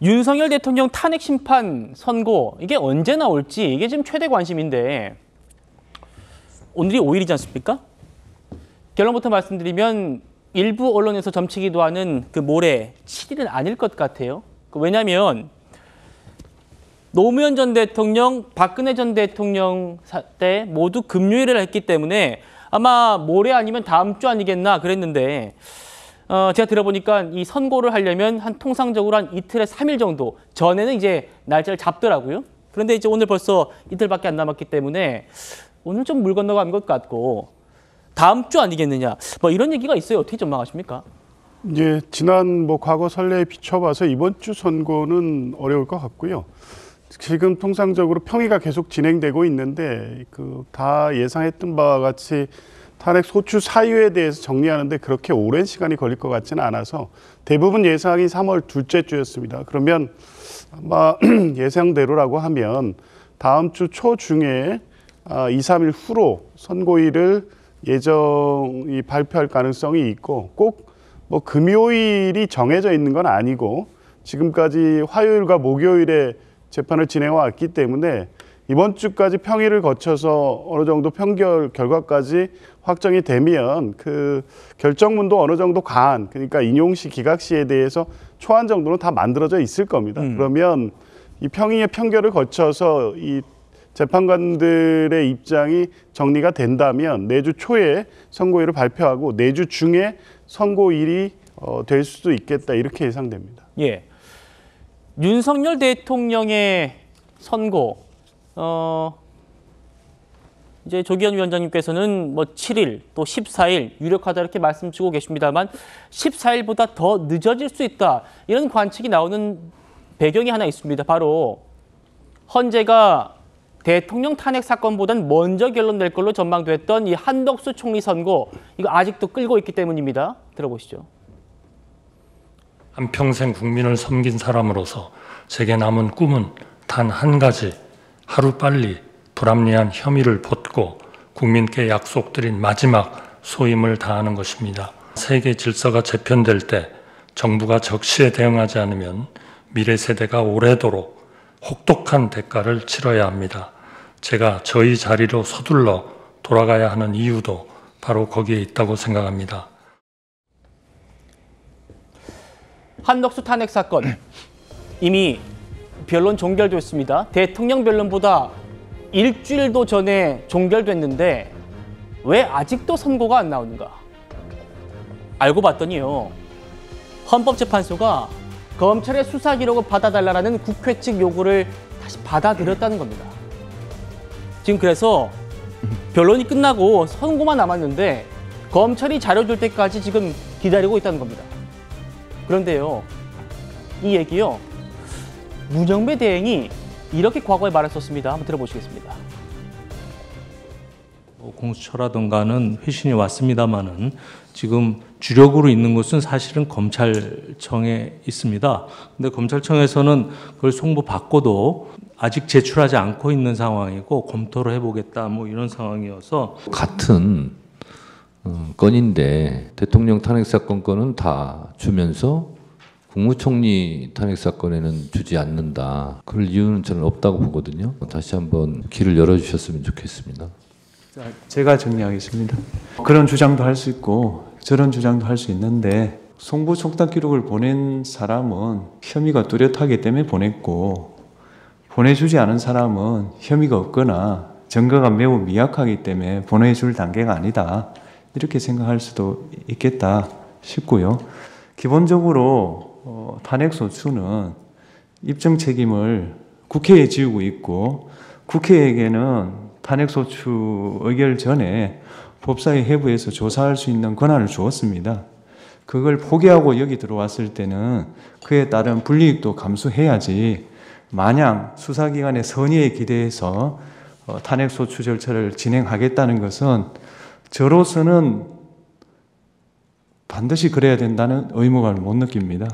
윤석열 대통령 탄핵 심판 선고 이게 언제 나올지 이게 지금 최대 관심인데 오늘이 5일이지 않습니까? 결론부터 말씀드리면 일부 언론에서 점치기도 하는 그 모레 7일은 아닐 것 같아요. 왜냐하면 노무현 전 대통령, 박근혜 전 대통령 때 모두 금요일을 했기 때문에 아마 모레 아니면 다음 주 아니겠나 그랬는데 제가 들어보니까 이 선고를 하려면 한 통상적으로 한 이틀에 3일 정도 전에는 이제 날짜를 잡더라고요. 그런데 이제 오늘 벌써 이틀밖에 안 남았기 때문에 오늘 좀 물 건너간 것 같고 다음 주 아니겠느냐 뭐 이런 얘기가 있어요. 어떻게 전망하십니까? 이제 지난 과거 선례에 비춰봐서 이번 주 선고는 어려울 것 같고요. 지금 통상적으로 평의가 계속 진행되고 있는데 다 예상했던 바와 같이 탄핵 소추 사유에 대해서 정리하는데 그렇게 오랜 시간이 걸릴 것 같지는 않아서 대부분 예상이 3월 둘째 주였습니다. 그러면 아마 예상대로라고 하면 다음 주 초중에 2, 3일 후로 선고일을 예정이 발표할 가능성이 있고 꼭 금요일이 정해져 있는 건 아니고 지금까지 화요일과 목요일에 재판을 진행해 왔기 때문에 이번 주까지 평의를 거쳐서 어느 정도 평결 결과까지 확정이 되면 그 결정문도 어느 정도 그러니까 인용시, 기각시에 대해서 초안 정도는 다 만들어져 있을 겁니다. 그러면 이 평의의 평결을 거쳐서 이 재판관들의 입장이 정리가 된다면 내주 초에 선고일을 발표하고 내주 중에 선고일이 될 수도 있겠다 이렇게 예상됩니다. 예, 윤석열 대통령의 선고 이제 조기현 위원장님께서는 7일 또 14일 유력하다 이렇게 말씀 주고 계십니다만 14일보다 더 늦어질 수 있다 이런 관측이 나오는 배경이 하나 있습니다. 바로 헌재가 대통령 탄핵 사건보단 먼저 결론 낼 걸로 전망됐던 이 한덕수 총리 선고 이거 아직도 끌고 있기 때문입니다. 들어보시죠. 한평생 국민을 섬긴 사람으로서 제게 남은 꿈은 단 한 가지, 하루빨리 불합리한 혐의를 벗고 국민께 약속드린 마지막 소임을 다하는 것입니다. 세계 질서가 재편될 때 정부가 적시에 대응하지 않으면 미래 세대가 오래도록 혹독한 대가를 치러야 합니다. 제가 저희 자리로 서둘러 돌아가야 하는 이유도 바로 거기에 있다고 생각합니다. 한덕수 탄핵 사건 이미 변론 종결됐습니다. 대통령 변론보다 일주일도 전에 종결됐는데 왜 아직도 선고가 안 나오는가? 알고 봤더니요. 헌법재판소가 검찰의 수사 기록을 받아달라는 국회 측 요구를 다시 받아들였다는 겁니다. 지금 그래서 변론이 끝나고 선고만 남았는데 검찰이 자료 줄 때까지 지금 기다리고 있다는 겁니다. 그런데요, 이 얘기요. 문영배 대행이 이렇게 과거에 말했었습니다. 한번 들어보시겠습니다. 공수처라든가는 회신이 왔습니다만은 지금 주력으로 있는 곳은 사실은 검찰청에 있습니다. 근데 검찰청에서는 그걸 송부받고도 아직 제출하지 않고 있는 상황이고 검토를 해보겠다 이런 상황이어서 같은 건인데 대통령 탄핵 사건 건은 다 주면서 국무총리 탄핵 사건에는 주지 않는다. 그럴 이유는 저는 없다고 보거든요. 다시 한번 길을 열어주셨으면 좋겠습니다. 제가 정리하겠습니다. 그런 주장도 할 수 있고 저런 주장도 할 수 있는데 송부 촉탁 기록을 보낸 사람은 혐의가 뚜렷하기 때문에 보냈고 보내주지 않은 사람은 혐의가 없거나 증거가 매우 미약하기 때문에 보내줄 단계가 아니다. 이렇게 생각할 수도 있겠다 싶고요. 기본적으로 탄핵소추는 입증 책임을 국회에 지우고 있고 국회에게는 탄핵소추 의결 전에 법사위 해부에서 조사할 수 있는 권한을 주었습니다. 그걸 포기하고 여기 들어왔을 때는 그에 따른 불이익도 감수해야지 마냥 수사기관의 선의에 기대해서 탄핵소추 절차를 진행하겠다는 것은 저로서는 반드시 그래야 된다는 의무감을 못 느낍니다.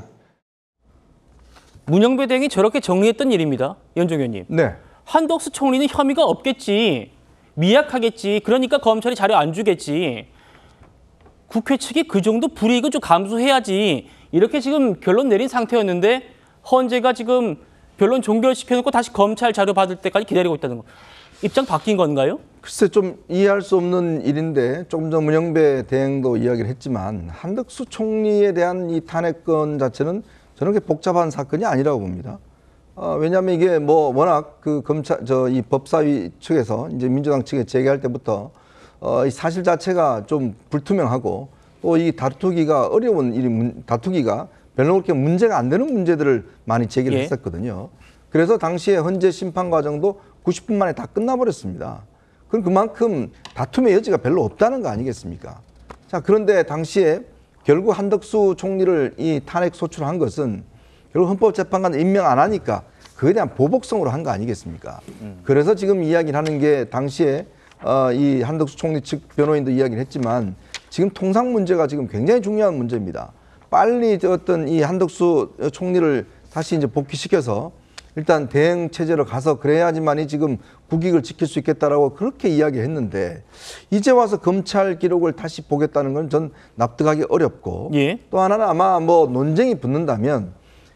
문영배 대행이 저렇게 정리했던 일입니다. 연종 의원님. 네. 한덕수 총리는 혐의가 없겠지. 미약하겠지. 그러니까 검찰이 자료 안 주겠지. 국회 측이 그 정도 불이익을 좀 감수해야지. 이렇게 지금 결론 내린 상태였는데 헌재가 지금 변론 종결시켜놓고 다시 검찰 자료 받을 때까지 기다리고 있다는 거. 입장 바뀐 건가요? 글쎄 좀 이해할 수 없는 일인데 조금 전 문영배 대행도 이야기를 했지만 한덕수 총리에 대한 이 탄핵건 자체는 저는 그렇게 복잡한 사건이 아니라고 봅니다. 왜냐하면 이게 뭐 워낙 그 검찰 이 법사위 측에서 이제 민주당 측에 제기할 때부터 이 사실 자체가 좀 불투명하고 또 이 다투기가 어려운 다투기가 별로 그렇게 문제가 안 되는 문제들을 많이 제기를 예. 했었거든요. 그래서 당시에 헌재 심판 과정도 90분 만에 다 끝나버렸습니다. 그럼 그만큼 다툼의 여지가 별로 없다는 거 아니겠습니까? 자, 그런데 당시에 결국 한덕수 총리를 이 탄핵 소추한 것은 결국 헌법재판관 임명 안 하니까 그에 대한 보복성으로 한 거 아니겠습니까? 그래서 지금 이야기를 하는 게 당시에 이 한덕수 총리 측 변호인도 이야기를 했지만 지금 통상 문제가 지금 굉장히 중요한 문제입니다. 빨리 어떤 이 한덕수 총리를 다시 이제 복귀시켜서 일단 대행 체제로 가서 그래야지만이 지금 국익을 지킬 수 있겠다라고 그렇게 이야기했는데 이제 와서 검찰 기록을 다시 보겠다는 건 전 납득하기 어렵고 예. 또 하나는 아마 뭐 논쟁이 붙는다면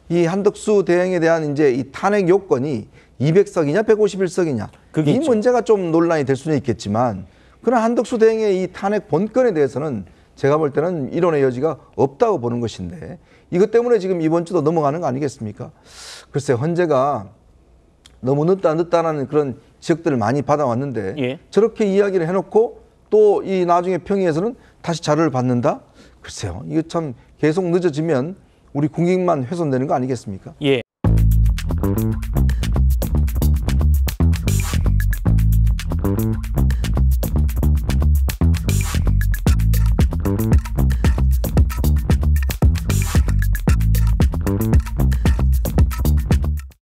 이 한덕수 대행에 대한 이제 이 탄핵 요건이 200석이냐 151석이냐 그게 이 있죠. 문제가 좀 논란이 될 수는 있겠지만 그러나 한덕수 대행의 이 탄핵 본건에 대해서는 제가 볼 때는 이론의 여지가 없다고 보는 것인데 이것 때문에 지금 이번 주도 넘어가는 거 아니겠습니까? 글쎄 헌재가 너무 늦다라는 그런 지적들을 많이 받아왔는데 예. 저렇게 이야기를 해놓고 또 이 나중에 평의에서는 다시 자료를 받는다? 글쎄요. 이거 참 계속 늦어지면 우리 국익만 훼손되는 거 아니겠습니까? 예.